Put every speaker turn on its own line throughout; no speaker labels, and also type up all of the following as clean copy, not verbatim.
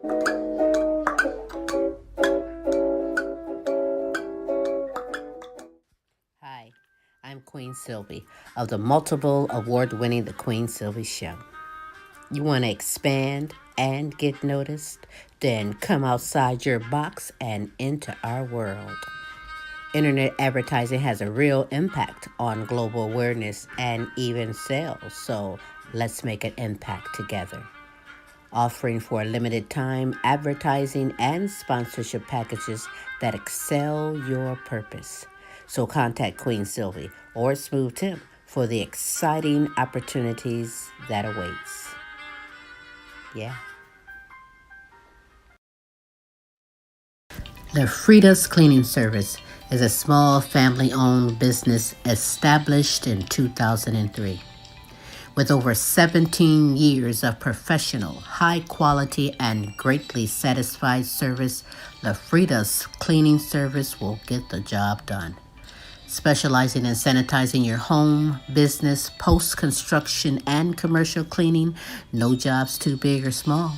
Hi, I'm Queen Sylvie of the multiple award-winning The Queen Sylvie Show. You want to expand and get noticed? Then come outside your box and into our world. Internet advertising has a real impact on global awareness and even sales, so let's make an impact together. Offering for a limited time advertising and sponsorship packages that excel your purpose. So contact Queen Sylvie or Smooth Tim for the exciting opportunities that awaits. Yeah. The Frida's Cleaning Service is a small family-owned business established in 2003. With over 17 years of professional, high-quality, and greatly satisfied service, the Frida's Cleaning Service will get the job done. Specializing in sanitizing your home, business, post-construction, and commercial cleaning, no job's too big or small.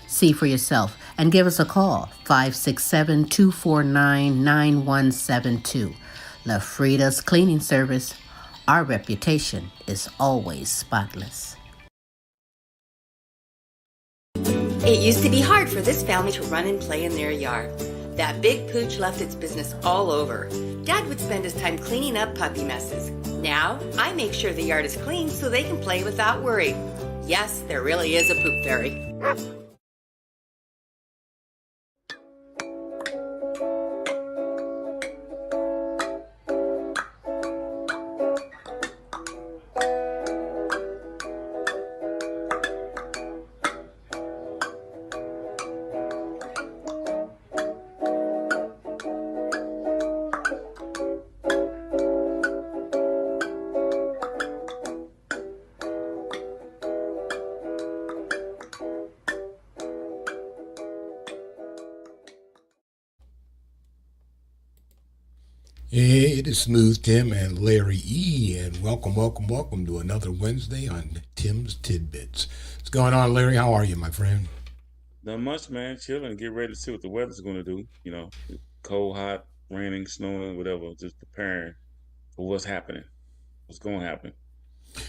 See for yourself and give us a call, 567-249-9172. La Frida's Cleaning Service. Our reputation is always spotless.
It used to be hard for this family to run and play in their yard. That big pooch left its business all over. Dad would spend his time cleaning up puppy messes. Now, I make sure the yard is clean so they can play without worry. Yes, there really is a poop fairy.
Hey, it is Smooth Tim and Larry E, and welcome to another Wednesday on Tim's Tidbits. What's going on, Larry? How are you, my friend?
Not much, man. Chilling. Get ready to see what the weather's going to do. Cold, hot, raining, snowing, whatever. Just preparing for what's happening. What's going to happen.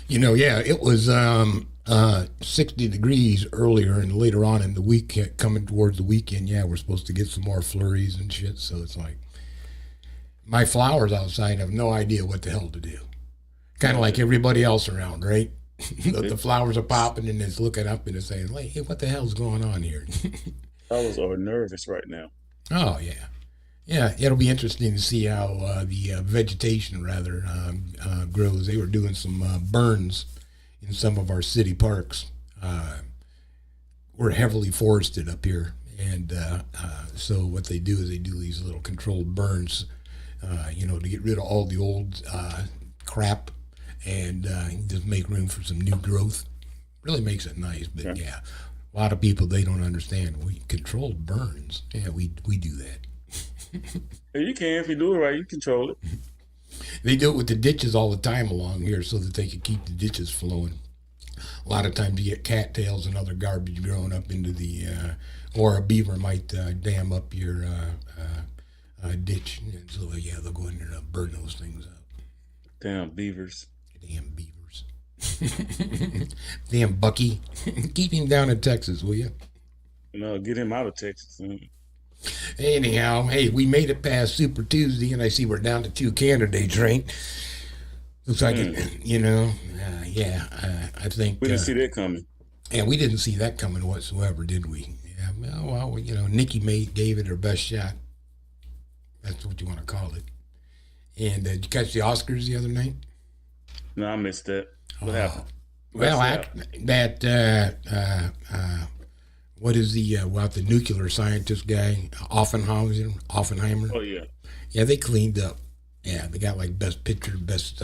Yeah, it was 60 degrees earlier, and later on in the week, coming towards the weekend, yeah, we're supposed to get some more flurries and shit, so it's like, my flowers outside have no idea what the hell to do. Kind of like everybody else around, right? The flowers are popping and it's looking up and it's saying, hey, what the hell's going on here?
Flowers are nervous right now.
Oh, yeah. Yeah, it'll be interesting to see how the vegetation, rather, grows. They were doing some burns in some of our city parks. We're heavily forested up here. And so what they do is they do these little controlled burns, to get rid of all the old crap and just make room for some new growth. Really makes it nice. But yeah, a lot of people, they don't understand. We controlled burns. Yeah, we do that.
You can, if you do it right, you control it.
They do it with the ditches all the time along here so that they can keep the ditches flowing. A lot of times you get cattails and other garbage growing up into the, or a beaver might dam up your ditch. And so, yeah, they'll go in there and burn those things up.
Damn beavers.
Damn beavers. Damn Bucky. Keep him down in Texas, will you?
No, get him out of Texas.
Anyhow, hey, we made it past Super Tuesday, and I see we're down to 2 candidates, right? Looks like it, I think...
We didn't see that coming.
Yeah, we didn't see that coming whatsoever, did we? Yeah, well, Nikki gave it her best shot. That's what you want to call it. And did you catch the Oscars the other night?
No, I missed that. What happened?
What is the nuclear scientist guy, Oppenheimer?
Oh, yeah.
Yeah, they cleaned up. Yeah, they got like best picture, best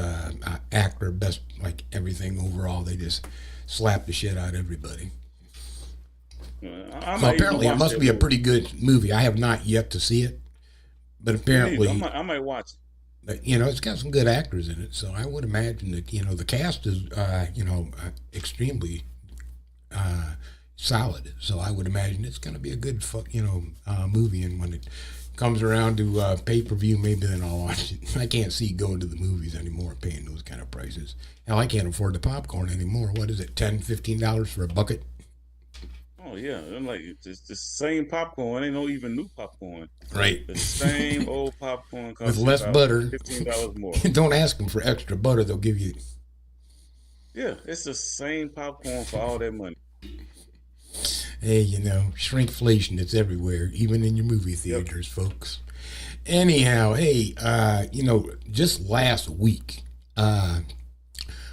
actor, best like everything overall. They just slapped the shit out of everybody. Apparently, it must be a pretty good movie. I have not yet to see it, but apparently,
I might watch it.
But, it's got some good actors in it, so I would imagine that the cast is extremely solid. So I would imagine it's going to be a good, movie. And when it comes around to pay-per-view, maybe then I'll watch it. I can't see going to the movies anymore, paying those kind of prices. Hell, I can't afford the popcorn anymore. What is it, $10, $15 for a bucket?
Oh yeah, I'm like it's the same popcorn. Ain't no even new popcorn.
Right.
The same old popcorn
With
costs you
less
about
butter.
$15 more.
Don't ask them for extra butter. They'll give you.
Yeah, it's the same popcorn for all that money.
Hey, shrinkflation, it's everywhere, even in your movie
Yep.
theaters, folks. Anyhow, hey, just last week,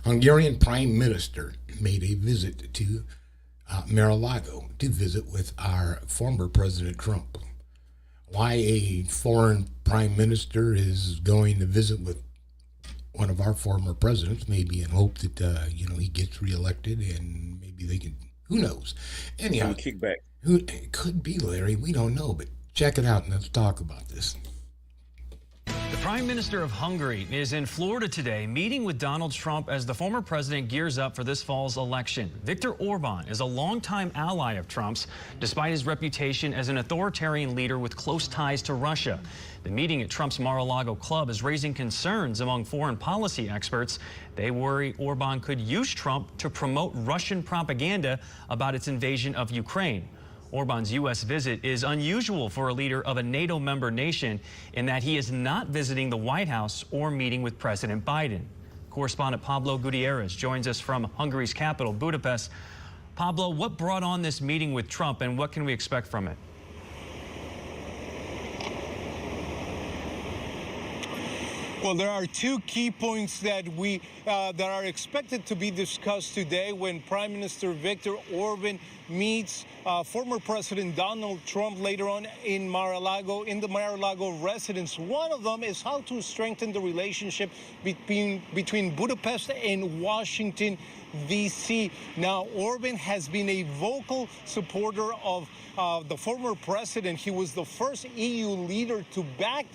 Hungarian Prime Minister made a visit to Mar-a-Lago to visit with our former President Trump. Why a foreign prime minister is going to visit with one of our former presidents, maybe in hope that he gets reelected and maybe they can. Who knows? Anyhow,
Kickback.
it could be, Larry. We don't know, but check it out and let's talk about this.
The Prime Minister of Hungary is in Florida today, meeting with Donald Trump as the former president gears up for this fall's election. Viktor Orban is a longtime ally of Trump's, despite his reputation as an authoritarian leader with close ties to Russia. The meeting at Trump's Mar-a-Lago club is raising concerns among foreign policy experts. They worry Orban could use Trump to promote Russian propaganda about its invasion of Ukraine. Orban's U.S. visit is unusual for a leader of a NATO member nation in that he is not visiting the White House or meeting with President Biden. Correspondent Pablo Gutierrez joins us from Hungary's capital, Budapest. Pablo, what brought on this meeting with Trump and what can we expect from it?
Well, there are two key points that are expected to be discussed today when Prime Minister Viktor Orban meets former President Donald Trump later on in the Mar-a-Lago residence. One of them is how to strengthen the relationship between Budapest and Washington, D.C. Now, Orban has been a vocal supporter of the former president. He was the first EU leader to back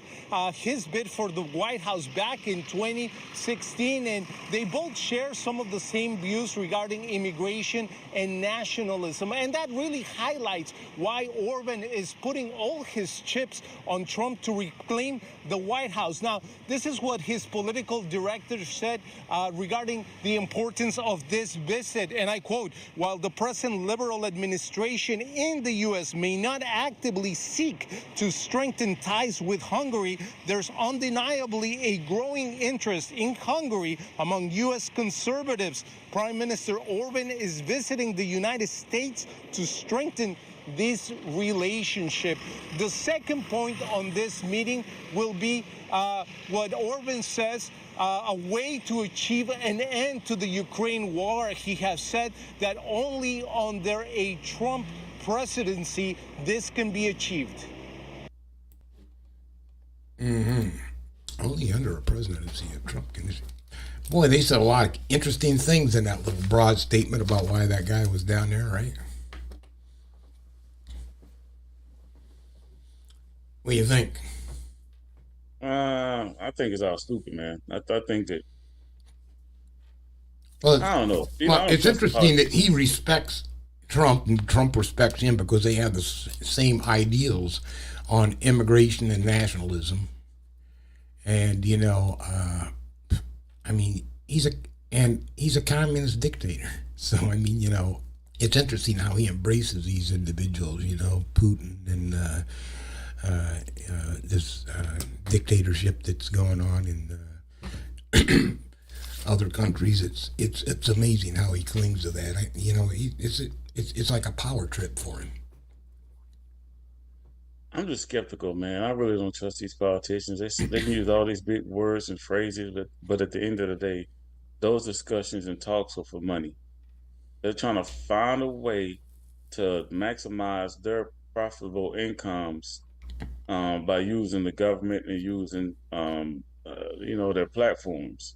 his bid for the White House back in 2016, and they both share some of the same views regarding immigration and nationalism. And that really highlights why Orban is putting all his chips on Trump to reclaim the White House. Now, this is what his political director said regarding the importance of this visit, and I quote, "While the present liberal administration in the U.S. may not actively seek to strengthen ties with Hungary, there's undeniably a growing interest in Hungary among U.S. conservatives. Prime Minister Orban is visiting the United States to strengthen this relationship." The second point on this meeting will be what Orban says, a way to achieve an end to the Ukraine war. He has said that only under a Trump presidency this can be achieved.
Only under a presidency of Trump can. Boy, they said a lot of interesting things in that little broad statement about why that guy was down there, right? What do you think?
I think it's all stupid, man. I think that.
Well,
I don't know.
It's interesting that he respects Trump and Trump respects him because they have the same ideals on immigration and nationalism. And he's a communist dictator. So it's interesting how he embraces these individuals. Putin and this dictatorship that's going on in other countries. It's amazing how he clings to that. It's like a power trip for him.
I'm just skeptical, man. I really don't trust these politicians. They can use all these big words and phrases, but at the end of the day, those discussions and talks are for money. They're trying to find a way to maximize their profitable incomes by using the government and using, their platforms.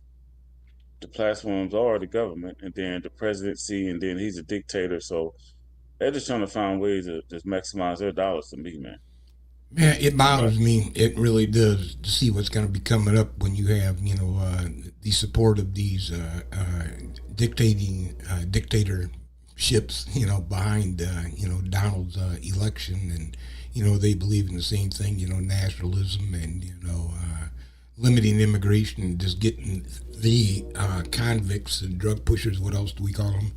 The platforms are the government, and then the presidency, and then he's a dictator. So they're just trying to find ways to just maximize their dollars to me, man.
Yeah, it bothers me. It really does to see what's going to be coming up when you have, the support of these dictator ships, behind, Donald's election. And, they believe in the same thing, nationalism and, limiting immigration and just getting the convicts and drug pushers, what else do we call them,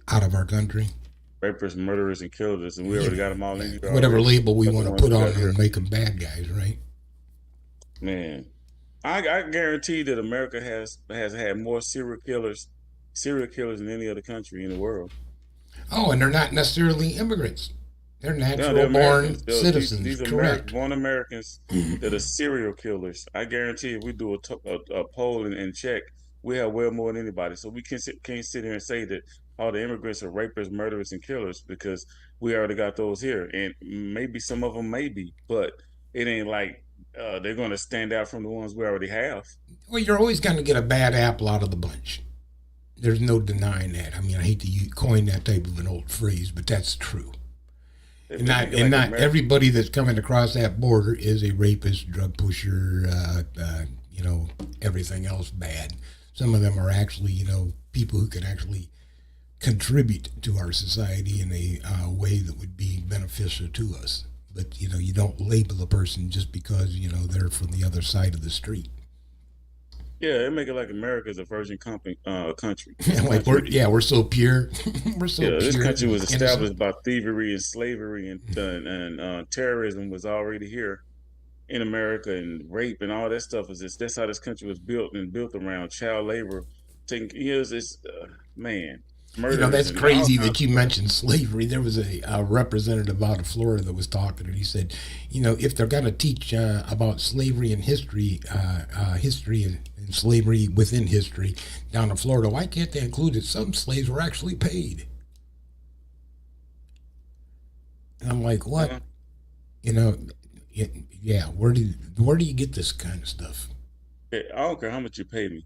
out of our country.
Rapists, murderers, and killers, and we already got them all in here.
Whatever
already.
label we want to put on them and make them bad guys, right?
Man, I guarantee that America has had more serial killers than any other country in the world.
Oh, and they're not necessarily immigrants. They're natural
they're
born citizens.
These
correct.
Born Americans that are serial killers. I guarantee if we do a poll and check, we have well more than anybody. So we can't sit here and say that all the immigrants are rapists, murderers, and killers, because we already got those here. And maybe some of them may be, but it ain't like they're going to stand out from the ones we already have.
Well, you're always going to get a bad apple out of the bunch. There's no denying that. I mean, I hate to coin that type of an old phrase, but that's true. And not everybody that's coming across that border is a rapist, drug pusher, everything else bad. Some of them are actually, people who can actually contribute to our society in a way that would be beneficial to us. But, you don't label a person just because, they're from the other side of the street.
Yeah, they make it like America's a virgin country.
Like we're so pure. We're so pure.
This country was established by thievery and slavery, and terrorism was already here in America, and rape and all that stuff that's how this country was built around child labor. Man.
That's crazy that you mentioned slavery. There was a representative out of Florida that was talking, and he said, if they're going to teach about slavery and history and slavery within history down in Florida, why can't they include that some slaves were actually paid? And I'm like, what? Yeah. Where do you get this kind of stuff?
I don't care how much you pay me.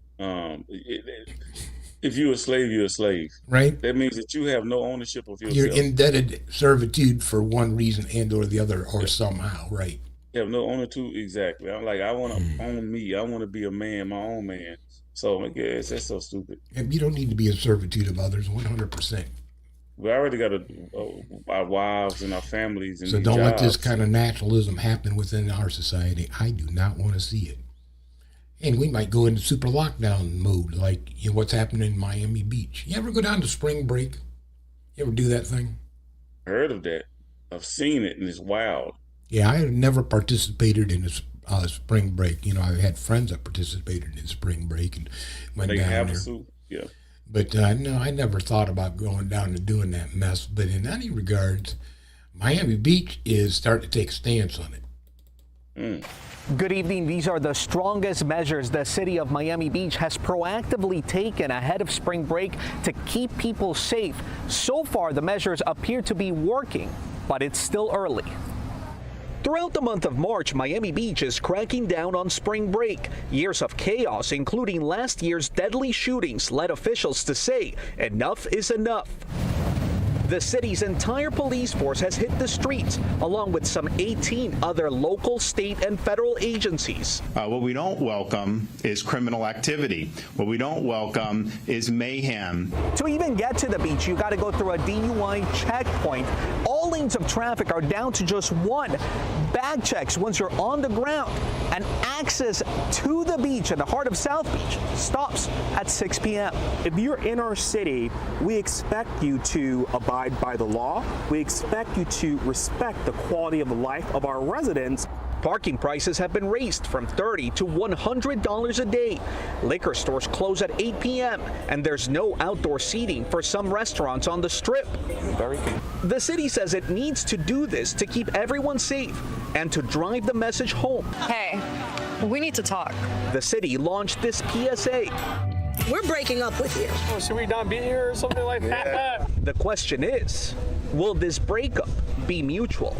If you're a slave, you're a slave.
Right.
That means that you have no ownership of yourself.
You're indebted servitude for one reason and or the other, or somehow, right?
You have no ownership, exactly. I'm like, I want to own me. I want to be a man, my own man. So I guess that's so stupid.
And you don't need to be a servitude of others, 100%.
We already got our wives and our families. And
so don't let this kind of nationalism happen within our society. I do not want to see it. And we might go into super lockdown mode, like what's happening in Miami Beach. You ever go down to spring break? You ever do that thing?
I heard of that. I've seen it, and it's wild.
Yeah, I have never participated in a spring break. I've had friends that participated in spring break and went down there. Yeah. But no, I never thought about going down and doing that mess. But in any regards, Miami Beach is starting to take a stance on it.
Good evening. These are the strongest measures the city of Miami Beach has proactively taken ahead of spring break to keep people safe. So far, the measures appear to be working, but it's still early. Throughout the month of March, Miami Beach is cracking down on spring break. Years of chaos, including last year's deadly shootings, led officials to say enough is enough. The city's entire police force has hit the streets, along with some 18 other local, state, and federal agencies.
What we don't welcome is criminal activity. What we don't welcome is mayhem.
To even get to the beach, you got to go through a DUI checkpoint. All lanes of traffic are down to just one. Bag checks once you're on the ground. And access to the beach in the heart of South Beach stops at 6 p.m.
If you're in our city, we expect you to abide by the law. We expect you to respect the quality of life of our residents.
Parking prices have been raised from $30 to $100 a day. Liquor stores close at 8 p.m. and there's no outdoor seating for some restaurants on the Strip. The city says it needs to do this to keep everyone safe and to drive the message home.
Hey, we need to talk.
The city launched this PSA.
We're breaking up with you.
Oh, should we not be here or something like that?
The question is, will this breakup be mutual?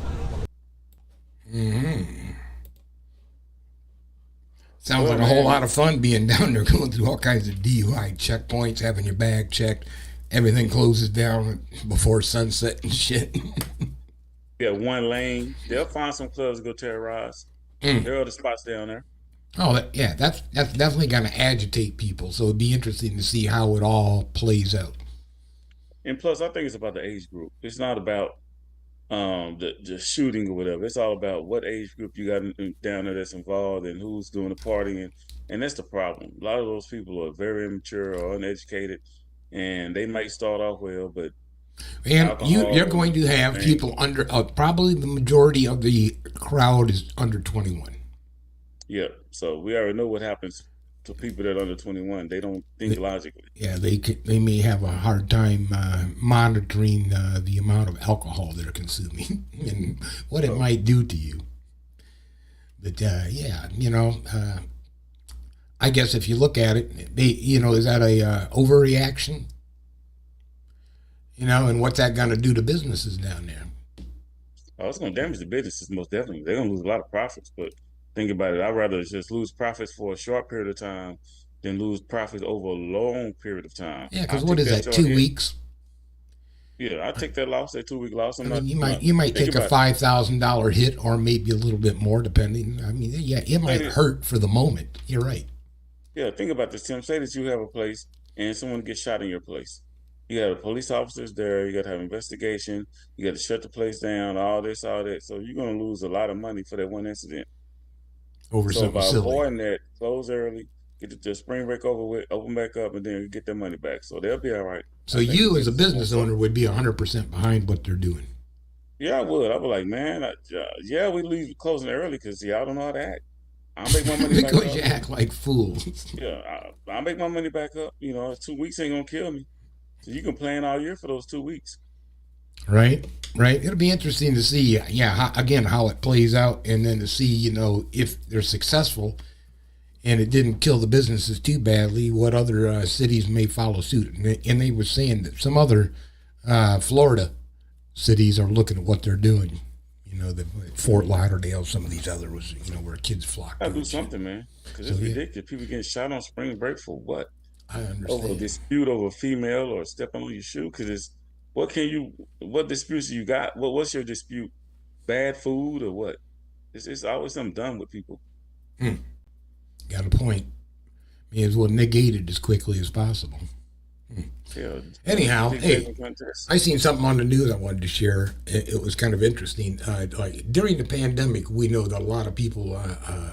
Sounds like a whole lot of fun being down there, going through all kinds of DUI checkpoints, having your bag checked. Everything closes down before sunset and shit.
Yeah, one lane. They'll find some clubs to go terrorize. There are other spots down there.
Oh, yeah, that's definitely going to agitate people. So it'd be interesting to see how it all plays out.
And plus, I think it's about the age group. It's not about the shooting or whatever. It's all about what age group you got down there that's involved and who's doing the partying, and that's the problem. A lot of those people are very immature or uneducated, and they might start off well, but
And you're
alcohol
going to have
and
people under, probably the majority of the crowd is under 21.
yeah. So we already know what happens to people that are under 21. They don't think logically.
Yeah, they may have a hard time monitoring the amount of alcohol they're consuming and what it might do to you. But yeah, I guess if you look at it, is that a overreaction? And what's that going to do to businesses down there?
Oh, it's going to damage the businesses most definitely. They're going to lose a lot of profits, but think about it. I'd rather just lose profits for a short period of time than lose profits over a long period of time.
Yeah, because what is that, 2 weeks?
Yeah, I take that loss, that 2 week loss.
You might take a $5,000 hit or maybe a little bit more, depending. I mean, yeah, it might hurt for the moment. You're right.
Yeah, think about this, Tim. Say that you have a place and someone gets shot in your place. You got police officers there. You got to have investigation. You got to shut the place down. All this, all that. So you're going to lose a lot of money for that one incident.
Over
so
something
by
silly.
avoiding that, close early, get the spring break over with, open back up, and then get their money back. So they'll be all right.
So you, as a business owner, would be 100% behind what they're doing.
Yeah, I would. I'd be like, man, yeah, we leave closing early because y'all don't know how to act. I'll make my money back up.
Because you act like fools.
Yeah, I'll make my money back up. 2 weeks ain't gonna kill me. So you can plan all year for those 2 weeks.
Right. It'll be interesting to see, how it plays out, and then to see, if they're successful and it didn't kill the businesses too badly, what other cities may follow suit. And they were saying that some other Florida cities are looking at what they're doing. The Fort Lauderdale, some of these other was, where kids flock.
Gotta do something, man, because it's ridiculous. People getting shot on spring break for what?
I understand.
Over a dispute over a female or stepping on your shoe, because what disputes you got? What's your dispute? Bad food or what? It's always something done with people.
Got a point. May as well negate it as quickly as possible.
Yeah.
Anyhow, hey, I seen something on the news I wanted to share. It was kind of interesting. During the pandemic, we know that a lot of people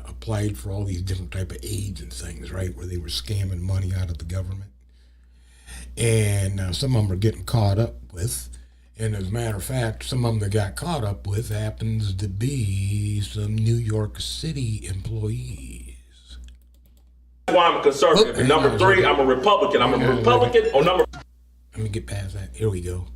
applied for all these different type of aids and things, right, where they were scamming money out of the government. And some of them are getting caught up with. And as a matter of fact, some of them that got caught up with happens to be some New York City employees.
That's why I'm a conservative. And number three, I'm a Republican. I'm a Republican on number.
Let me get past that. Here we go.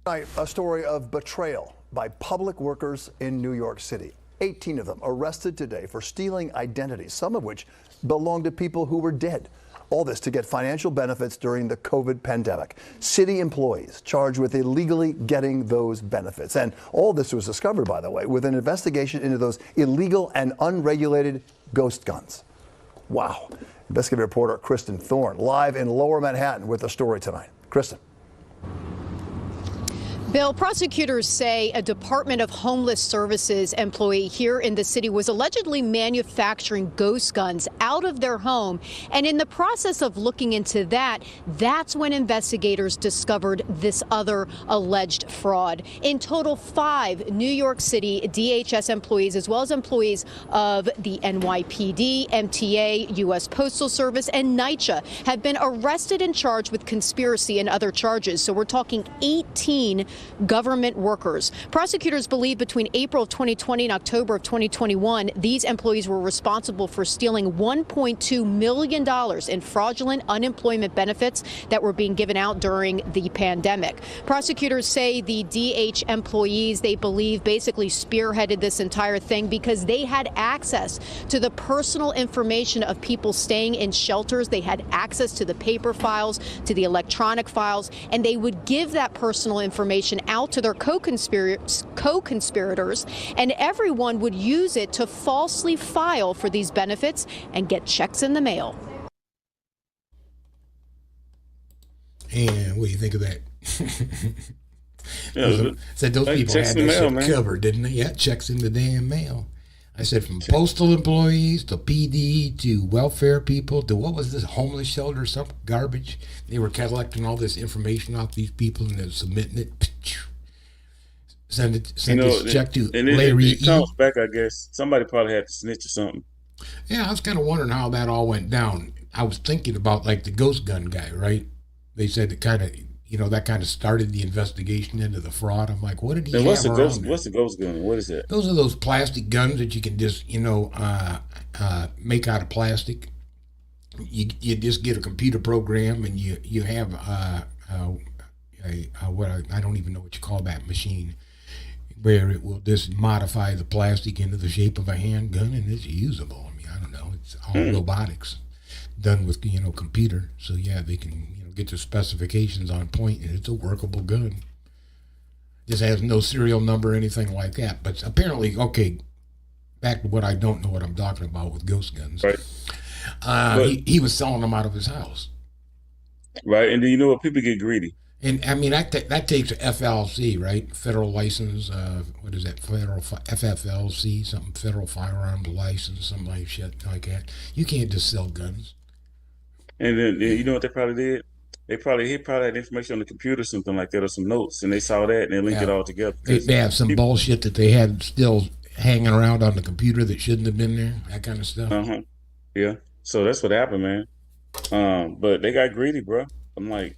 Tonight, a story of betrayal by public workers in New York City. 18 of them arrested today for stealing identities, some of which belonged to people who were dead. All this to get financial benefits during the COVID pandemic. City employees charged with illegally getting those benefits. And all this was discovered, by the way, with an investigation into those illegal and unregulated ghost guns. Wow. Investigative reporter Kristen Thorne live in Lower Manhattan with the story tonight. Kristen.
Bill, prosecutors say a Department of Homeless Services employee here in the city was allegedly manufacturing ghost guns out of their home. And in the process of looking into that, that's when investigators discovered this other alleged fraud. In total, 5 New York City DHS employees, as well as employees of the NYPD, MTA, U.S. Postal Service, and NYCHA, have been arrested and charged with conspiracy and other charges. So we're talking 18 government workers. Prosecutors believe between April of 2020 and October of 2021, these employees were responsible for stealing $1.2 million in fraudulent unemployment benefits that were being given out during the pandemic. Prosecutors say the DH employees, they believe, basically spearheaded this entire thing because they had access to the personal information of people staying in shelters. They had access to the paper files, to the electronic files, and they would give that personal information out to their co-conspirators, and everyone would use it to falsely file for these benefits and get checks in the mail.
And what do you think of that?
Yeah,
said those people had that shit covered, didn't they? Yeah, checks in the damn mail. I said from postal employees to PD to welfare people to what was this, homeless shelter, some garbage. They were collecting all this information off these people and then submitting it. Send this check to Larry
it comes back, I guess. Somebody probably had to snitch or something.
Yeah, I was kind of wondering how that all went down. I was thinking about like the ghost gun guy, right? They said it kind of, that kind of started the investigation into the fraud. I'm like, what did he have
What's the ghost gun? What is that?
Those are those plastic guns that you can just, make out of plastic. You just get a computer program and you have I don't even know what you call that machine, where it will just modify the plastic into the shape of a handgun and it's usable. I mean, I don't know. It's all robotics done with, computer. So yeah, they can, get the specifications on point and it's a workable gun. Just has no serial number or anything like that. But apparently, okay, back to what I don't know what I'm talking about with ghost guns.
Right.
He was selling them out of his house.
Right. And then you know what? People get greedy.
And I mean, that takes a FLC, right? Federal license, what is that? Federal FFLC, something, Federal Firearms License, something like shit like that. You can't just sell guns.
And then you know what they probably did? He probably had information on the computer, something like that, or some notes, and they saw that and they linked it all together.
They have some bullshit that they had still hanging around on the computer that shouldn't have been there, that kind of stuff.
Yeah. So that's what happened, man. But they got greedy, bro. I'm like,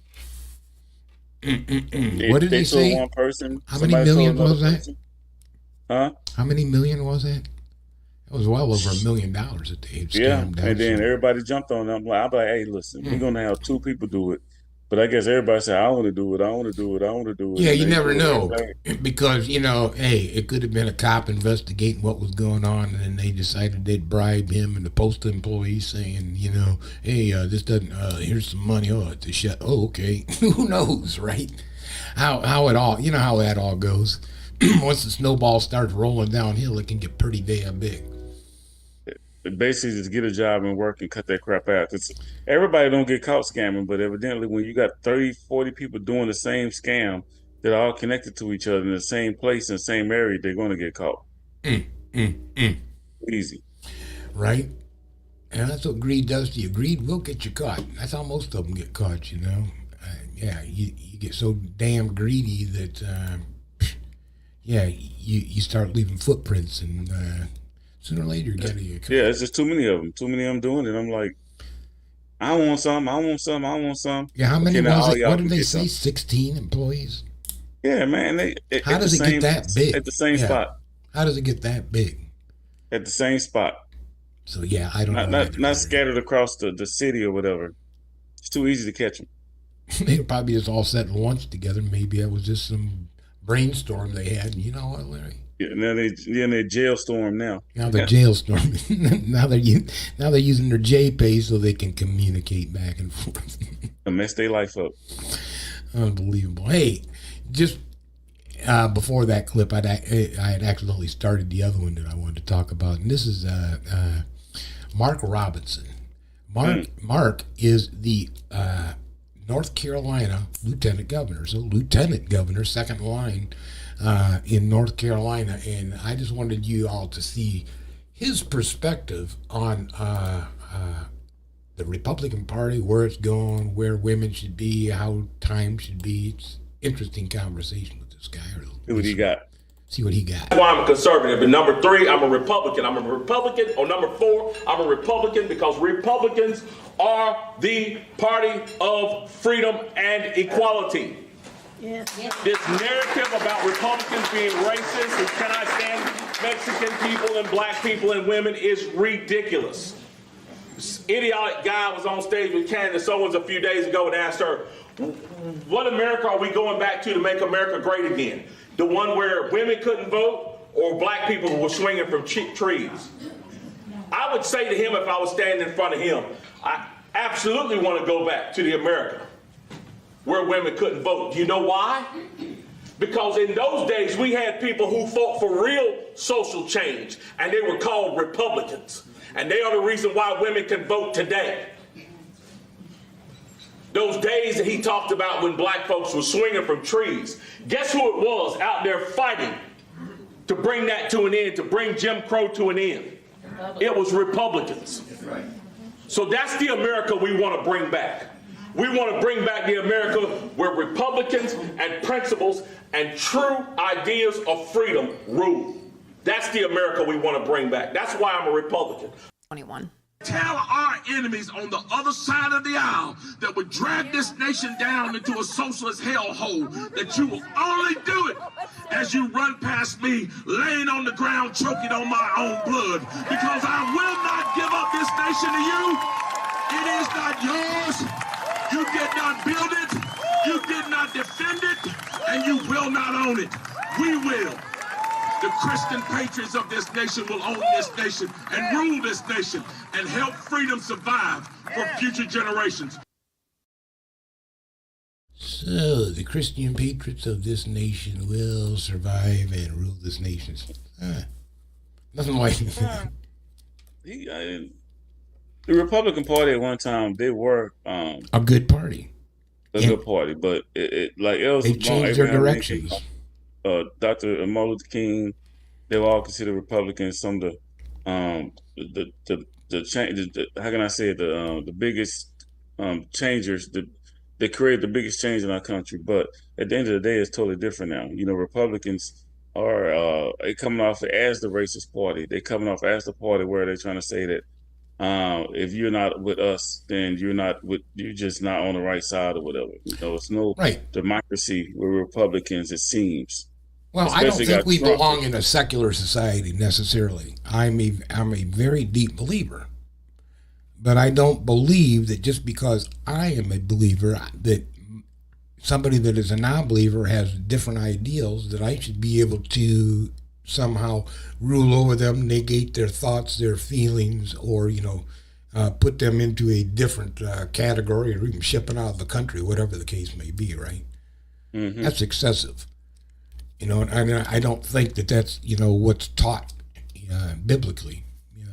what did they say?
One person,
how many million was that?
Person? Huh?
How many million was that? It was well over $1 million that they had scammed out.
And then everybody jumped on them. I'm like, hey, listen, we're gonna have 2 people do it. But I guess everybody said, I want to do it. I want to do it. I want to do it.
Yeah, you never know. Because, hey, it could have been a cop investigating what was going on, and then they decided they'd bribe him and the postal employees saying, hey, this doesn't, here's some money. Oh, it's a shut. Oh, okay. Who knows, right? How it all, how that all goes. Once the snowball starts rolling downhill, it can get pretty damn big.
Basically just get a job and work and cut that crap out. Everybody don't get caught scamming, but evidently when you got 30, 40 people doing the same scam that are all connected to each other in the same place, in the same area, they're going to get caught. Easy.
Right? And that's what greed does to you. Greed will get you caught. That's how most of them get caught, you get so damn greedy that, you start leaving footprints and, sooner or later, you gotta get caught.
Yeah, it's just too many of them. Too many of them doing it. I'm like, I want some. I want some. I want some.
Yeah, how many was it? What did they say? 16 employees?
Yeah, man.
How does it get that big?
At the same spot.
How does it get that big?
At the same spot.
So, yeah, I don't know.
Not scattered across the city or whatever. It's too easy to catch them.
They were probably just all set at lunch together. Maybe that was just some brainstorm they had. You know what, Larry?
Yeah, now they jail storm now.
Now they're jail storming. now they're using their J-Pay so they can communicate back and forth.
And mess their life up.
Unbelievable. Hey, just before that clip, I had accidentally started the other one that I wanted to talk about, and this is Mark Robinson. Mark is the North Carolina lieutenant governor. So lieutenant governor, second line. In North Carolina, and I just wanted you all to see his perspective on the Republican Party, where it's going, where women should be, how time should be. It's interesting conversation with this guy.
See what he got.
See what he got.
That's why I'm a conservative. And number 3, I'm a Republican. I'm a Republican. Or number 4, I'm a Republican because Republicans are the party of freedom and equality. This narrative about Republicans being racist and cannot stand Mexican people and black people and women is ridiculous. This idiotic guy was on stage with Candace Owens a few days ago and asked her, what America are we going back to make America great again? The one where women couldn't vote or black people were swinging from trees? I would say to him if I was standing in front of him, I absolutely want to go back to the America where women couldn't vote. Do you know why? Because in those days, we had people who fought for real social change, and they were called Republicans. And they are the reason why women can vote today. Those days that he talked about when black folks were swinging from trees, guess who it was out there fighting to bring that to an end, to bring Jim Crow to an end? It was Republicans. So that's the America we want to bring back. We want to bring back the America where Republicans and principles and true ideas of freedom rule. That's the America we want to bring back. That's why I'm a Republican.
21.
Tell our enemies on the other side of the aisle that would drag this nation down into a socialist hellhole that you will only do it as you run past me, laying on the ground, choking on my own blood, because I will not give up this nation to you. It is not yours. You did not build it. You did not defend it, and you will not own it. We will. The Christian patriots of this nation will own this nation and rule this nation and help freedom survive for future generations.
So, the Christian patriots of this nation will survive and rule this nation. Nothing like
The Republican Party at one time, they were
a good party.
Good party, but it was
they changed their directions.
Dr. Martin Luther King, they were all considered Republicans. Some of the change, how can I say it, the biggest changers, they created the biggest change in our country. But at the end of the day, it's totally different now. You know, Republicans are coming off as the racist party. They coming off as the party where they're trying to say that if you're not with us, then you're just not on the right side or whatever. You know, it's no democracy with Republicans, it seems.
Well, I don't think we belong in a secular society necessarily. I'm a very deep believer. But I don't believe that just because I am a believer, that somebody that is a non-believer has different ideals, that I should be able to somehow rule over them, negate their thoughts, their feelings, or, put them into a different category, or even ship them out of the country, whatever the case may be, right? Mm-hmm. That's excessive. And I don't think that that's, what's taught biblically.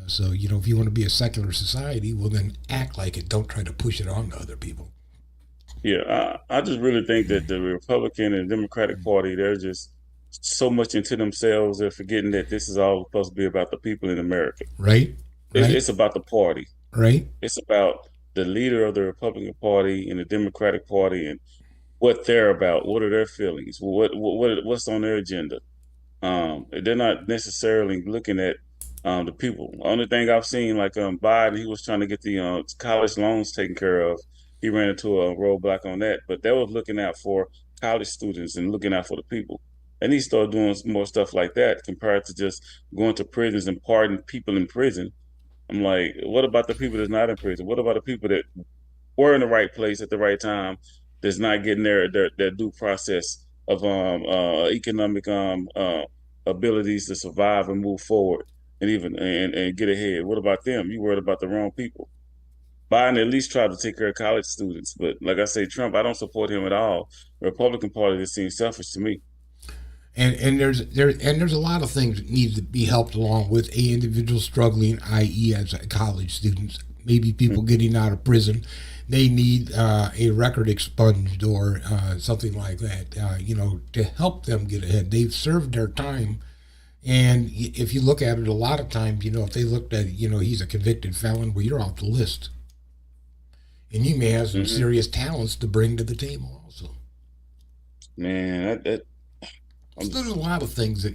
So, if you want to be a secular society, well, then act like it. Don't try to push it on to other people.
Yeah, I just really think that the Republican and Democratic Party, they're just so much into themselves. They're forgetting that this is all supposed to be about the people in America.
Right.
It's about the party.
Right.
It's about the leader of the Republican Party and the Democratic Party and what they're about. What are their feelings? What's on their agenda? They're not necessarily looking at the people. The only thing I've seen, like Biden, he was trying to get the college loans taken care of. He ran into a roadblock on that, but they were looking out for college students and looking out for the people. And he started doing more stuff like that compared to just going to prisons and pardoning people in prison. I'm like, what about the people that's not in prison? What about the people that were in the right place at the right time that's not getting their due process of economic abilities to survive and move forward and even and get ahead? What about them? You worried about the wrong people. Biden at least tried to take care of college students, but like I say, Trump, I don't support him at all. The Republican Party just seems selfish to me.
And there's a lot of things that need to be helped along with a individual struggling, i.e., as college students, maybe people getting out of prison. They need a record expunged or something like that, to help them get ahead. They've served their time. And if you look at it, a lot of times, if they looked at, he's a convicted felon, well, you're off the list. And you may have some serious talents to bring to the table also.
Man,
there's a lot of things that,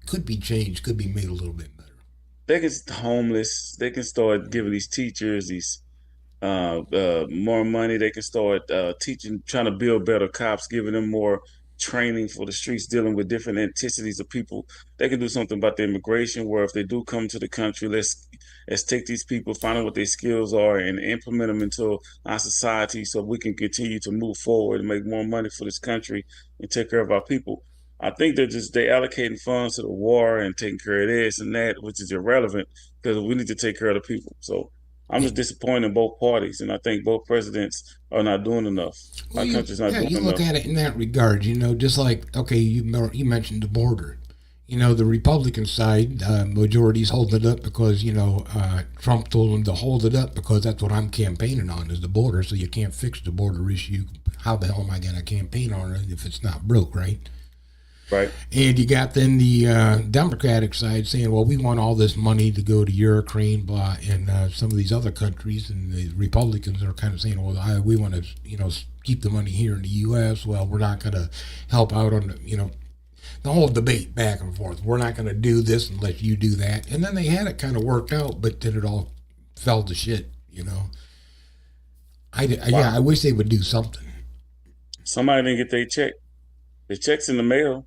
could be changed, could be made a little bit better.
They can homeless. They can start giving these teachers more money. They can start teaching, trying to build better cops, giving them more training for the streets, dealing with different ethnicities of people. They can do something about the immigration, where if they do come to the country, let's take these people, find out what their skills are, and implement them into our society so we can continue to move forward and make more money for this country and take care of our people. I think they allocating funds to the war and taking care of this and that, which is irrelevant because we need to take care of the people. So I'm just disappointed in both parties, and I think both presidents are not doing enough. Our country's not doing enough.
You look at it in that regard, just like, okay, you mentioned the border. The Republican side, majority's holding it up because, Trump told them to hold it up because that's what I'm campaigning on is the border, so you can't fix the border issue. How the hell am I going to campaign on it if it's not broke, right?
Right.
And you got then the Democratic side saying, well, we want all this money to go to Ukraine, blah, and some of these other countries. And the Republicans are kind of saying, well, we want to, keep the money here in the U.S. Well, we're not going to help out on, the whole debate back and forth. We're not going to do this unless you do that. And then they had it kind of worked out, but then it all fell to shit, Yeah, I wish they would do something.
Somebody didn't get their check. The check's in the mail.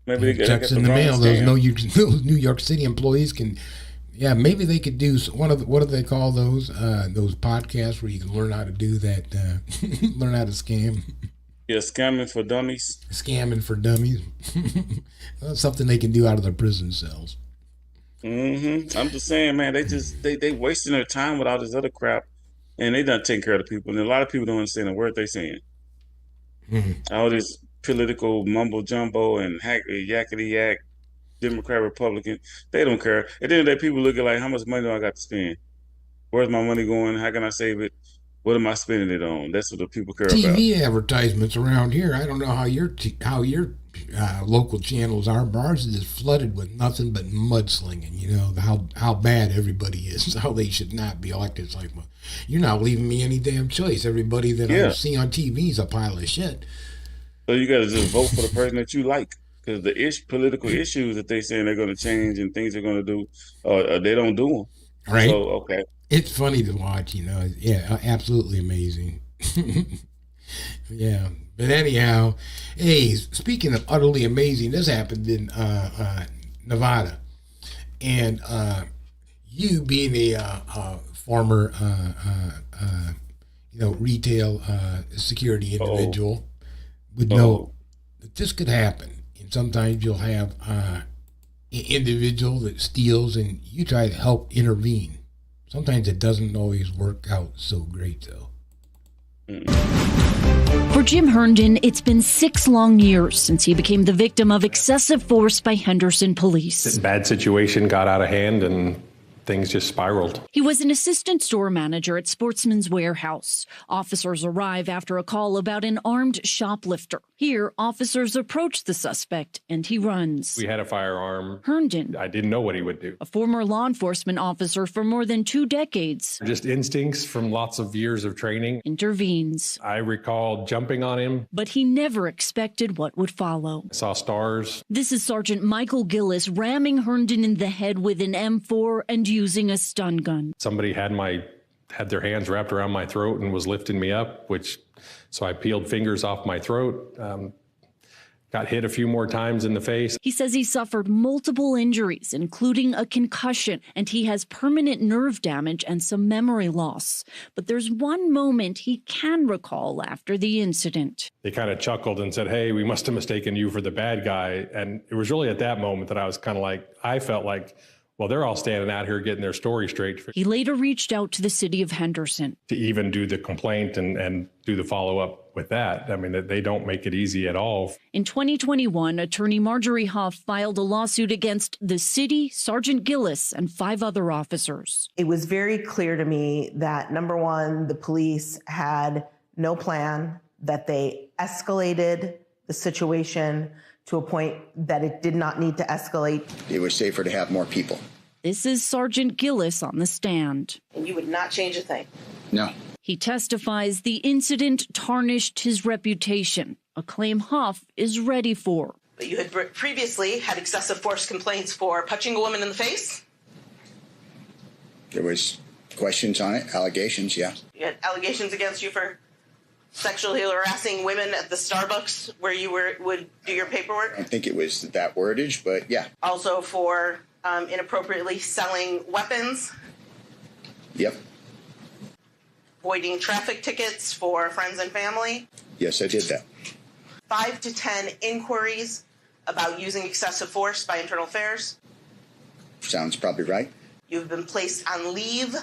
Maybe they
checks in the mail. Those New York City employees can, maybe they could do one of what do they call those podcasts where you can learn how to do that, learn how to scam.
Yeah, scamming for dummies.
Scamming for dummies. That's something they can do out of their prison cells.
Mm-hmm. I'm just saying, man, they wasting their time with all this other crap, and they done taking care of the people. And a lot of people don't understand the word they saying. Mm-hmm. All this political mumbo jumbo and yakety yak, Democrat, Republican, they don't care. At the end of the day, people look at like, how much money do I got to spend? Where's my money going? How can I save it? What am I spending it on? That's what the people care about.
TV advertisements around here. I don't know how your local channels are. Ours is flooded with nothing but mudslinging. How bad everybody is. How they should not be elected. It's like, well, you're not leaving me any damn choice. Everybody that I see on TV is a pile of shit. So
you got to just vote for the person that you like, because the political issues that they saying they're going to change and things they're going to do, they don't do them.
Right.
So okay.
It's funny to watch, Yeah, absolutely amazing. Yeah. But anyhow, hey, speaking of utterly amazing, this happened in Nevada. And you being a former, retail security individual would know that this could happen. And sometimes you'll have an individual that steals and you try to help intervene. Sometimes it doesn't always work out so great, though.
For Jim Herndon, it's been 6 long years since he became the victim of excessive force by Henderson police.
This bad situation got out of hand and things just spiraled.
He was an assistant store manager at Sportsman's Warehouse. Officers arrive after a call about an armed shoplifter. Here, officers approach the suspect and he runs.
We had a firearm.
Herndon,
I didn't know what he would do.
a former law enforcement officer for more than 2 decades,
Just instincts from lots of years of training.
intervenes.
I recall jumping on him.
But he never expected what would follow.
I saw stars.
This is Sergeant Michael Gillis ramming Herndon in the head with an M4 and using a stun gun.
Somebody had their hands wrapped around my throat and was lifting me up, so I peeled fingers off my throat. Got hit a few more times in the face.
He says he suffered multiple injuries, including a concussion, and he has permanent nerve damage and some memory loss. But there's one moment he can recall after the incident.
They kind of chuckled and said, "Hey, we must have mistaken you for the bad guy." And it was really at that moment that I was kind of like, I felt like, well, they're all standing out here getting their story straight.
He later reached out to the city of Henderson
To even do the complaint and do the follow-up with that. I mean, they don't make it easy at all.
In 2021, attorney Marjorie Huff filed a lawsuit against the city, Sergeant Gillis, and 5 other officers.
It was very clear to me that, number one, the police had no plan, that they escalated the situation to a point that it did not need to escalate.
It was safer to have more people.
This is Sergeant Gillis on the stand.
And you would not change a thing.
No.
He testifies the incident tarnished his reputation, a claim Huff is ready for.
But you had previously had excessive force complaints for punching a woman in the face.
There was questions on it, allegations, yeah.
You had allegations against you for sexually harassing women at the Starbucks where you would do your paperwork.
I don't think it was that wordage, but yeah.
Also for inappropriately selling weapons.
Yep.
Voiding traffic tickets for friends and family.
Yes, I did that.
5 to 10 inquiries about using excessive force by Internal Affairs.
Sounds probably right.
You've been placed on leave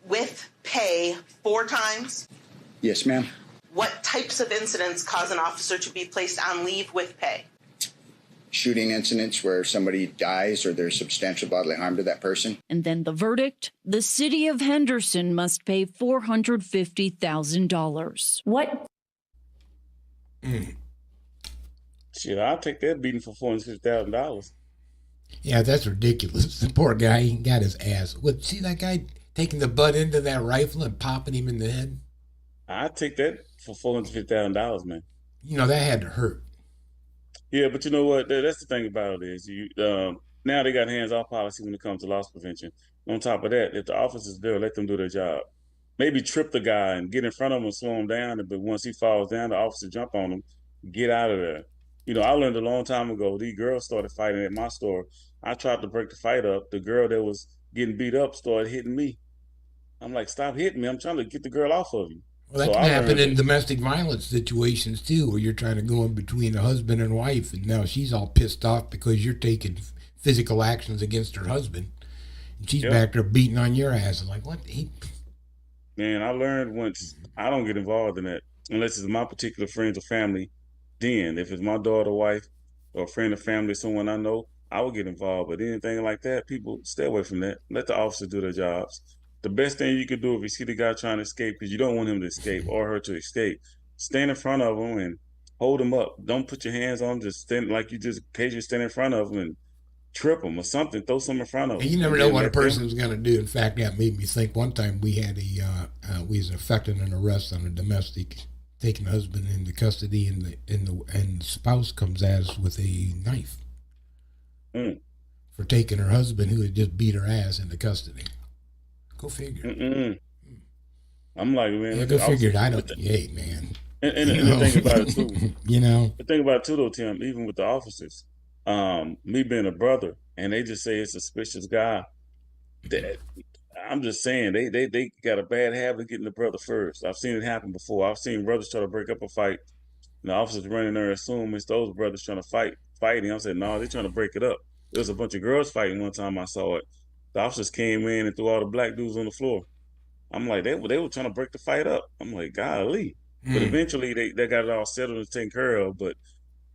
with pay 4 times.
Yes, ma'am.
What types of incidents cause an officer to be placed on leave with pay?
Shooting incidents where somebody dies or there's substantial bodily harm to that person.
And then the verdict, the city of Henderson must pay $450,000. What?
Shit, I'll take that beating for $450,000.
Yeah, that's ridiculous. The poor guy, he got his ass. What? See that guy taking the butt into that rifle and popping him in the head?
I'd take that for $450,000, man.
You know, that had to hurt.
Yeah, but you know what? That's the thing about it is now they got hands-off policy when it comes to loss prevention. On top of that, if the officer's there, let them do their job. Maybe trip the guy and get in front of him and slow him down. But once he falls down, the officer jump on him, get out of there. You know, I learned a long time ago. These girls started fighting at my store. I tried to break the fight up. The girl that was getting beat up started hitting me. I'm like, stop hitting me. I'm trying to get the girl off of you.
Well, that
So
can
I
happen
learned
in domestic violence situations too, where you're trying to go in between a husband and wife, and now she's all pissed off because you're taking physical actions against her husband, and she's
Yep.
back there beating on your ass. I'm like, what?
Man, I learned once I don't get involved in that unless it's my particular friends or family. Then, if it's my daughter, wife, or a friend or family, someone I know, I will get involved. But anything like that, people stay away from that. Let the officers do their jobs. The best thing you can do if you see the guy trying to escape, because you don't want him to escape or her to escape, stand in front of him and hold him up. Don't put your hands on him. Just stand like you just occasionally stand in front of him and trip him or something. Throw something in front of him.
And you never
And
know
then
what a
let them-
person's going to do. In fact, that made me think. One time we had we was affecting an arrest on a domestic, taking the husband into custody, and the spouse comes at us with a knife for taking her husband, who had just beat her ass, into custody. Go figure.
I'm like, man,
Yeah, go figure. I don't. Hey, man.
And the thing about it too,
you know,
the thing about it too, though, Tim, even with the officers, me being a brother, and they just say it's a suspicious guy. That I'm just saying they got a bad habit of getting the brother first. I've seen it happen before. I've seen brothers try to break up a fight, and the officers running there assume it's those brothers trying to fighting. I said, no, they're trying to break it up. There was a bunch of girls fighting one time. I saw it. The officers came in and threw all the black dudes on the floor. I'm like, they were trying to break the fight up. I'm like, golly. But eventually they got it all settled and taken care of. But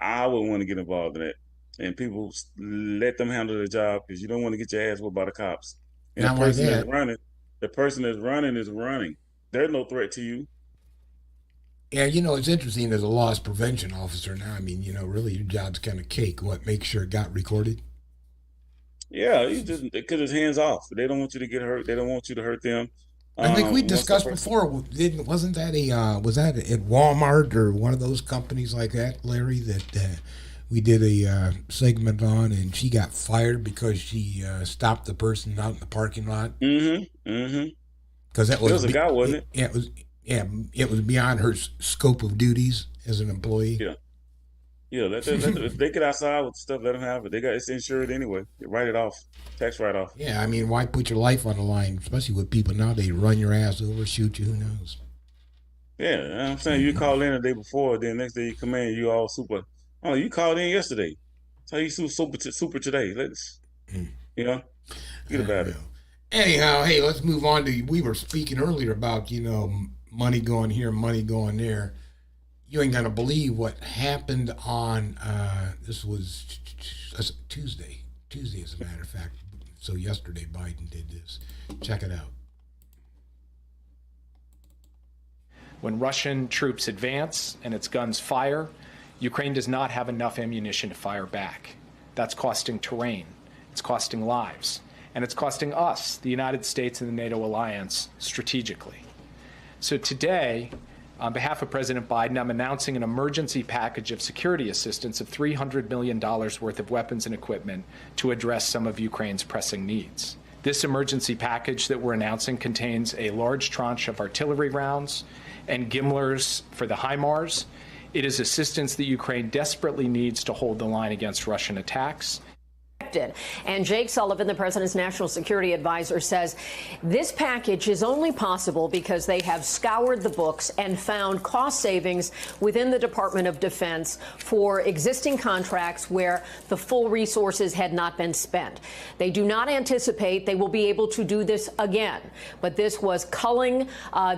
I wouldn't want to get involved in that. And people let them handle their job because you don't want to get your ass whooped by the cops. And
Not
the
like
person
that.
that's running, the person that's running is running. There's no threat to you.
Yeah, you know, it's interesting as a loss prevention officer now. I mean, you know, really your job's kind of cake. What, make sure it got recorded?
Yeah, you just because it's hands off. They don't want you to get hurt. They don't want you to hurt them.
I think we
Once the
discussed
person-
before. Wasn't that was that at Walmart or one of those companies like that, Larry? That we did a segment on, and she got fired because she stopped the person out in the parking lot. Because that
It was a guy, wasn't it?
Yeah, it was. Yeah, it was beyond her scope of duties as an employee.
Yeah. Yeah, if they get outside with stuff, let them have it. It's insured anyway. You write it off, tax write off.
Yeah, I mean, why put your life on the line, especially with people nowadays run your ass over, shoot you, who knows?
Yeah, you know what I'm saying, you call in the day before, then next day you come in, you all super. Oh, you called in yesterday. That's how you super today. Let's, you know, get about it.
Anyhow, hey, let's move on to. We were speaking earlier about, you know, money going here, money going there. You ain't gonna believe what happened on this was Tuesday, as a matter of fact. So yesterday Biden did this. Check it out.
When Russian troops advance and its guns fire, Ukraine does not have enough ammunition to fire back. That's costing terrain, it's costing lives, and it's costing us, the United States and the NATO alliance, strategically. So today, on behalf of President Biden, I'm announcing an emergency package of security assistance of $300 million worth of weapons and equipment to address some of Ukraine's pressing needs. This emergency package that we're announcing contains a large tranche of artillery rounds and GMLRS for the HIMARS. It is assistance that Ukraine desperately needs to hold the line against Russian attacks.
And Jake Sullivan, the president's national security advisor, says this package is only possible because they have scoured the books and found cost savings within the Department of Defense for existing contracts where the full resources had not been spent. They do not anticipate they will be able to do this again, but this was culling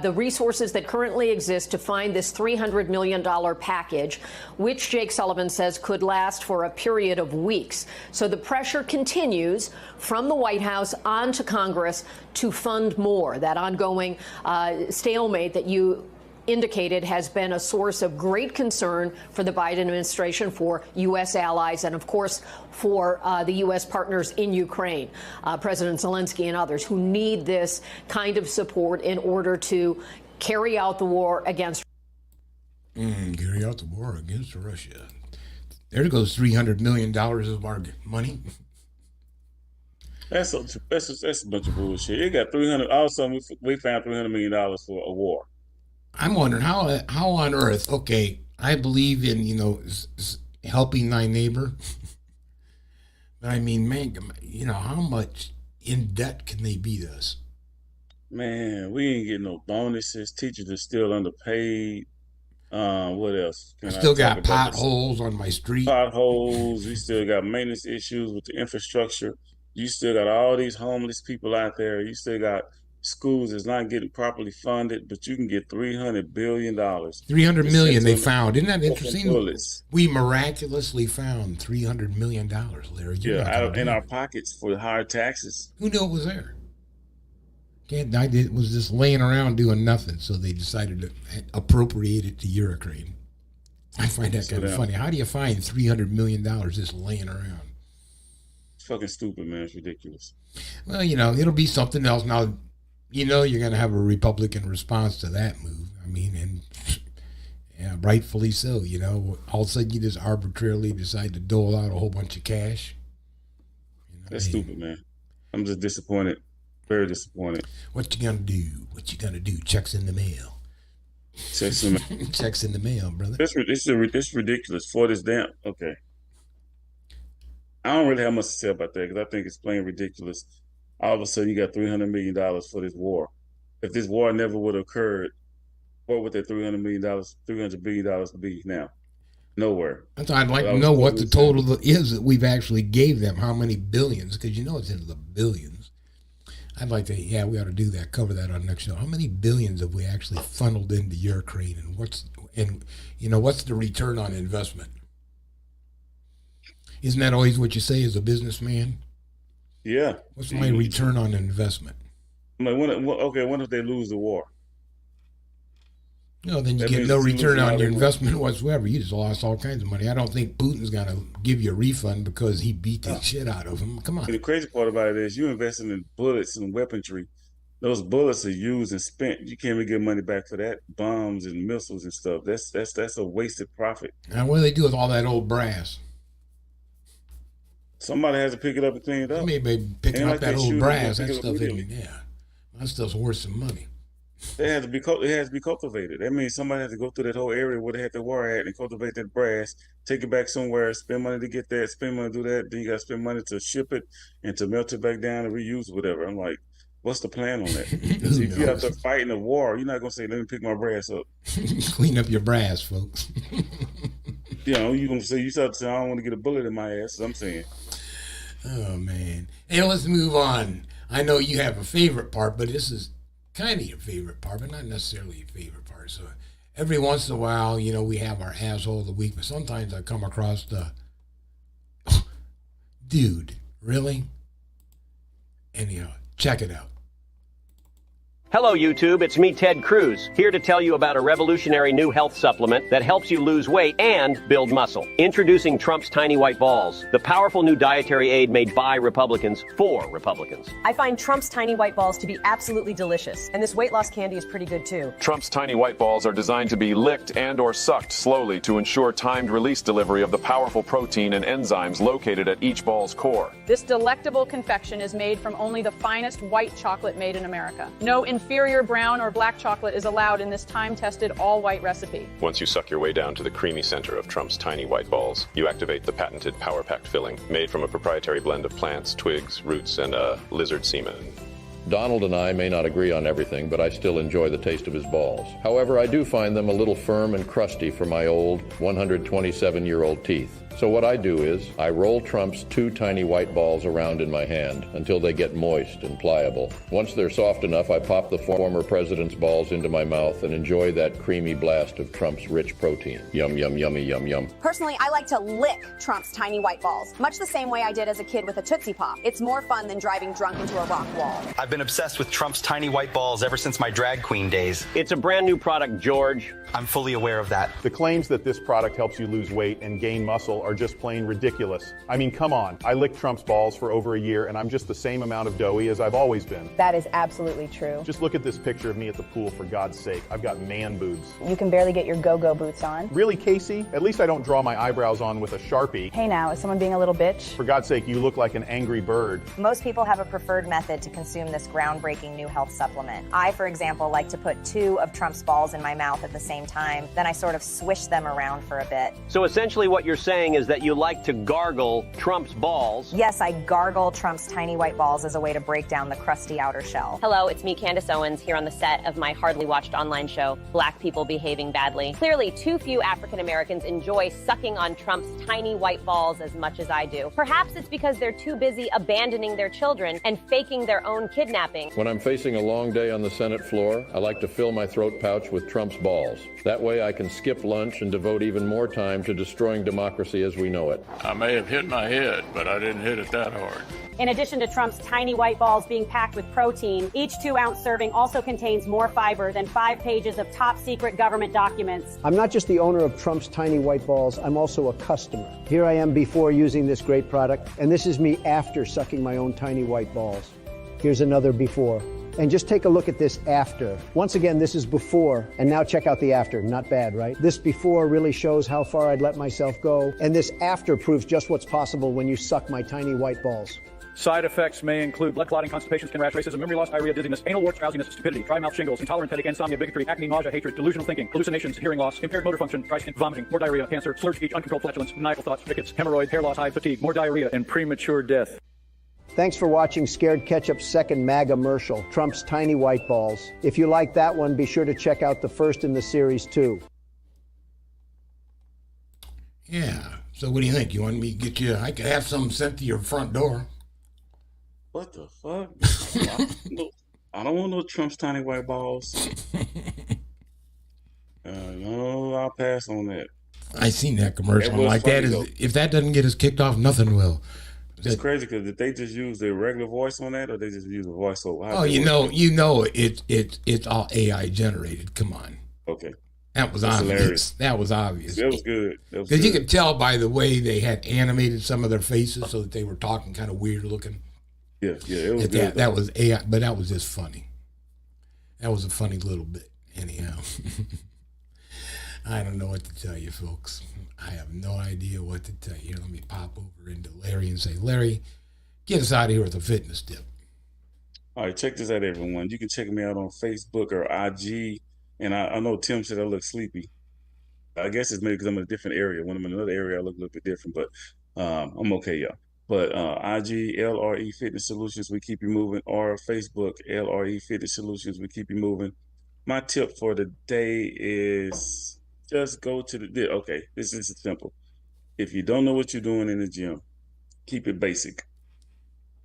the resources that currently exist to find this $300 million package, which Jake Sullivan says could last for a period of weeks. So the pressure continues from the White House on to Congress to fund more. That ongoing stalemate that you indicated has been a source of great concern for the Biden administration, for U.S. allies, and of course for the U.S. partners in Ukraine, President Zelensky and others who need this kind of support in order to carry out the war against
Carry out the war against Russia. There goes $300 million of our money.
That's a bunch of bullshit. It got 300. All of a sudden, we found $300 million for a war.
I'm wondering how on earth. Okay, I believe in helping thy neighbor. But I mean, man, how much in debt can they beat us?
Man, we ain't getting no bonuses. Teachers are still underpaid. What else?
I still got potholes on my street.
Potholes. We still got maintenance issues with the infrastructure. You still got all these homeless people out there. You still got schools that's not getting properly funded, but you can get $300 billion.
$300 million they found. Isn't that interesting?
Bullets.
We miraculously found $300 million, Larry.
In our pockets for higher taxes.
Who knew it was there? It was just laying around doing nothing, so they decided to appropriate it to Ukraine. I find that kind of funny. How do you find $300 million just laying around?
It's fucking stupid, man. It's ridiculous.
Well, it'll be something else. Now, you're going to have a Republican response to that move. I mean, and rightfully so. All of a sudden you just arbitrarily decide to dole out a whole bunch of cash.
That's stupid, man. I'm just disappointed. Very disappointed.
What you gonna do? Checks in the mail.
Checks in the mail.
Checks in the mail, brother.
It's ridiculous for this damn. Okay. I don't really have much to say about that because I think it's plain ridiculous. All of a sudden, you got $300 million for this war. If this war never would have occurred, what would that $300 billion be now? Nowhere.
I'd like to know what the total is that we've actually gave them. How many billions? Because it's into the billions. I'd like to, we ought to do that, cover that on next show. How many billions have we actually funneled into Ukraine, and what's the return on investment? Isn't that always what you say as a businessman?
Yeah.
What's my return on investment?
I'm like, what if they lose the war?
Then you get no return on your investment whatsoever. You just lost all kinds of money. I don't think Putin's going to give you a refund because he beat the shit out of him. Come on.
And the crazy part about it is you investing in bullets and weaponry. Those bullets are used and spent. You can't even get money back for that. Bombs and missiles and stuff. That's a wasted profit.
Now, what do they do with all that old brass?
Somebody has to pick it up and clean it up.
Maybe picking up that old brass. That stuff that stuff's worth some money.
It has to be cultivated. That means somebody has to go through that whole area where they had the war at and cultivate that brass, take it back somewhere, spend money to get that, spend money to do that. Then you got to spend money to ship it and to melt it back down and reuse it, whatever. I'm like, what's the plan on that? If you're out there fighting a war, you're not going to say, let me pick my brass up.
Clean up your brass, folks.
You're going to say, you start to say, I don't want to get a bullet in my ass. I'm saying.
Oh, man. Hey, let's move on. I know you have a favorite part, but this is kind of your favorite part, but not necessarily your favorite part. So every once in a while, we have our asshole of the week, but sometimes I come across the dude, really? Anyhow, check it out.
Hello, YouTube. It's me, Ted Cruz, here to tell you about a revolutionary new health supplement that helps you lose weight and build muscle. Introducing Trump's Tiny White Balls, the powerful new dietary aid made by Republicans for Republicans.
I find Trump's Tiny White Balls to be absolutely delicious, and this weight loss candy is pretty good too.
Trump's Tiny White Balls are designed to be licked and or sucked slowly to ensure timed release delivery of the powerful protein and enzymes located at each ball's core.
This delectable confection is made from only the finest white chocolate made in America. No inferior brown or black chocolate is allowed in this time-tested all-white recipe.
Once you suck your way down to the creamy center of Trump's Tiny White Balls, you activate the patented power-packed filling made from a proprietary blend of plants, twigs, roots, and lizard semen.
Donald and I may not agree on everything, but I still enjoy the taste of his balls. However, I do find them a little firm and crusty for my old 127-year-old teeth. So what I do is, I roll Trump's 2 tiny white balls around in my hand until they get moist and pliable. Once they're soft enough, I pop the former president's balls into my mouth and enjoy that creamy blast of Trump's rich protein. Yum, yum, yummy, yum, yum.
Personally, I like to lick Trump's tiny white balls, much the same way I did as a kid with a Tootsie Pop. It's more fun than driving drunk into a rock wall.
I've
been obsessed with Trump's tiny white balls ever since my drag queen days.
It's a brand new product, George.
I'm fully aware of that.
The claims that this product helps you lose weight and gain muscle are just plain ridiculous. I mean, come on. I licked Trump's balls for over a year, and I'm just the same amount of doughy as I've always been.
That is absolutely true.
Just look at this picture of me at the pool, for God's sake. I've got man boobs.
You can barely get your go-go boots on.
Really, Casey? At least I don't draw my eyebrows on with a Sharpie.
Hey now, is someone being a little bitch?
For God's sake, you look like an angry bird.
Most people have a preferred method to consume this groundbreaking new health supplement. I, for example, like to put 2 of Trump's balls in my mouth at the same time. Then I sort of swish them around for a bit.
So essentially what you're saying is that you like to gargle Trump's balls.
Yes, I gargle Trump's tiny white balls as a way to break down the crusty outer shell.
Hello, it's me, Candace Owens, here on the set of my hardly watched online show, Black People Behaving Badly. Clearly, too few African Americans enjoy sucking on Trump's tiny white balls as much as I do. Perhaps it's because they're too busy abandoning their children and faking their own kidnapping.
When I'm facing a long day on the Senate floor, I like to fill my throat pouch with Trump's balls. That way I can skip lunch and devote even more time to destroying democracy as we know it.
I may have hit my head, but I didn't hit it that hard.
In addition to Trump's tiny white balls being packed with protein, each 2-ounce serving also contains more fiber than 5 pages of top-secret government documents.
I'm not just the owner of Trump's tiny white balls, I'm also a customer. Here I am before using this great product, and this is me after sucking my own tiny white balls. Here's another before. And just take a look at this after. Once again, this is before, and now check out the after. Not bad, right? This before really shows how far I'd let myself go, and this after proves just what's possible when you suck my tiny white balls.
Side effects may include blood clotting, constipation, skin rash, racism, memory loss, diarrhea, dizziness, anal warts, drowsiness, stupidity, dry mouth, shingles, intolerant headache, insomnia, bigotry, acne, nausea, hatred, delusional thinking, hallucinations, hearing loss, impaired motor function, dry skin, vomiting, more diarrhea, cancer, slurred speech, uncontrolled flatulence, maniacal thoughts, rickets, hemorrhoid, hair loss, hide, fatigue, more diarrhea, and premature death.
Thanks for watching Scared Ketchup's second MAGA-mercial, Trump's Tiny White Balls. If you like that one, be sure to check out the first in the series, too.
Yeah. So what do you think? You want me to get you, I could have some sent to your front door.
What the fuck? I don't want no Trump's tiny white balls. No, I'll pass on that.
I seen that commercial. Like that is, if that doesn't get us kicked off, nothing will.
It's crazy because did they just use their regular voice on that, or they just use a voiceover?
Oh, it's all AI generated. Come on.
Okay.
That was
That's
obvious.
hilarious.
That was obvious.
That was good.
Because you could tell by the way they had animated some of their faces so that they were talking kind of weird looking.
Yeah, it was good.
That was AI, but that was just funny. That was a funny little bit, anyhow. I don't know what to tell you, folks. I have no idea what to tell you. Let me pop over into Larry and say, Larry, get us out of here with a fitness tip.
All right, check this out, everyone. You can check me out on Facebook or IG. And I know Tim said I look sleepy. I guess it's maybe because I'm in a different area. When I'm in another area, I look a little bit different, but I'm okay, y'all. But IG, LRE Fitness Solutions, we keep you moving. Or Facebook, LRE Fitness Solutions, we keep you moving. My tip for the day is just go to the, okay, this is simple. If you don't know what you're doing in the gym, keep it basic.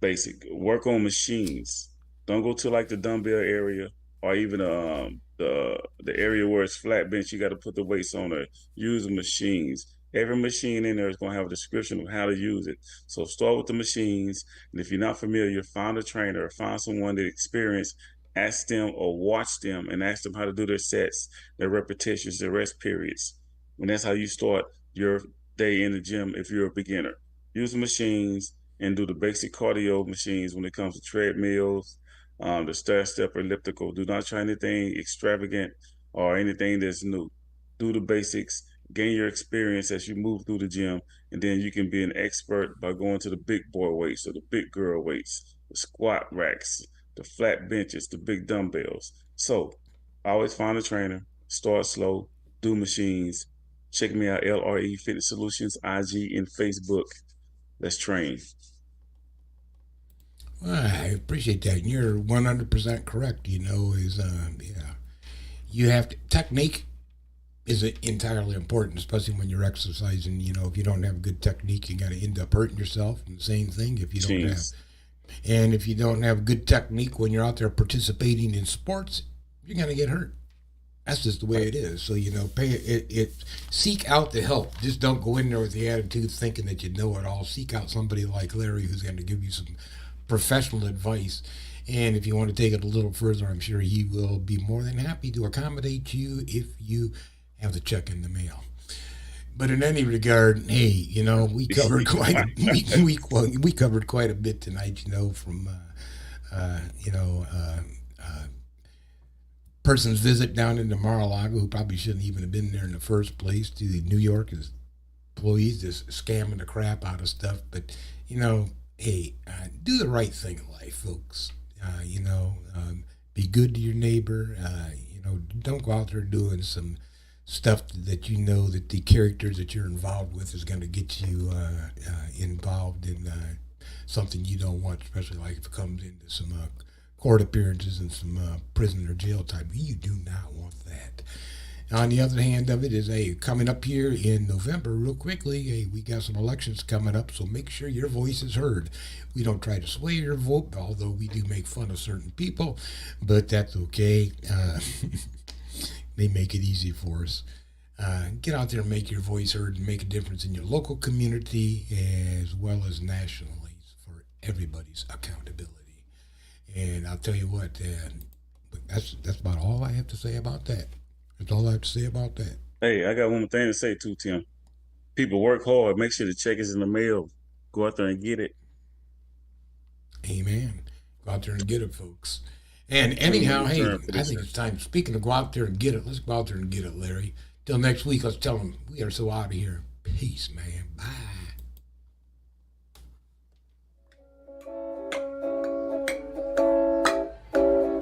Basic. Work on machines. Don't go to like the dumbbell area or even the area where it's flat bench. You got to put the weights on there. Use the machines. Every machine in there is going to have a description of how to use it. So start with the machines. And if you're not familiar, find a trainer or find someone that experienced. Ask them or watch them and ask them how to do their sets, their repetitions, their rest periods. And that's how you start your day in the gym if you're a beginner. Use the machines and do the basic cardio machines when it comes to treadmills, the stair step or elliptical. Do not try anything extravagant or anything that's new. Do the basics, gain your experience as you move through the gym, and then you can be an expert by going to the big boy weights or the big girl weights, the squat racks, the flat benches, the big dumbbells. So always find a trainer, start slow, do machines. Check me out, LRE Fitness Solutions, IG and Facebook. Let's train.
Well, I appreciate that. You're 100% correct. You have to, technique is entirely important, especially when you're exercising. If you don't have good technique, you got to end up hurting yourself. And the same thing if you don't have. And if you don't have good technique when you're out there participating in sports, you're going to get hurt. That's just the way it is. So, seek out the help. Just don't go in there with the attitude thinking that you know it all. Seek out somebody like Larry who's going to give you some professional advice. And if you want to take it a little further, I'm sure he will be more than happy to accommodate you if you have the check in the mail. But in any regard, hey, you know, we covered we covered quite a bit tonight, you know, from person's visit down into Mar-a-Lago, who probably shouldn't even have been there in the first place, to the New York employees just scamming the crap out of stuff. But, you know, hey, do the right thing in life, folks. Be good to your neighbor. Don't go out there doing some stuff that you know that the characters that you're involved with is going to get you involved in something you don't want, especially like if it comes into some court appearances and some prison or jail time. You do not want that. On the other hand of it is, coming up here in November, real quickly, we got some elections coming up, so make sure your voice is heard. We don't try to sway your vote, although we do make fun of certain people, but that's okay. They make it easy for us. Get out there and make your voice heard and make a difference in your local community as well as nationally for everybody's accountability. And I'll tell you what, that's about all I have to say about that. That's all I have to say about that.
Hey, I got one more thing to say too, Tim. People work hard. Make sure the check is in the mail. Go out there and get it.
Amen. Go out there and get it, folks. And anyhow, hey, I think it's time. Speaking of go out there and get it, let's go out there and get it, Larry. Till next week, let's tell them we are so out of here. Peace, man. Bye.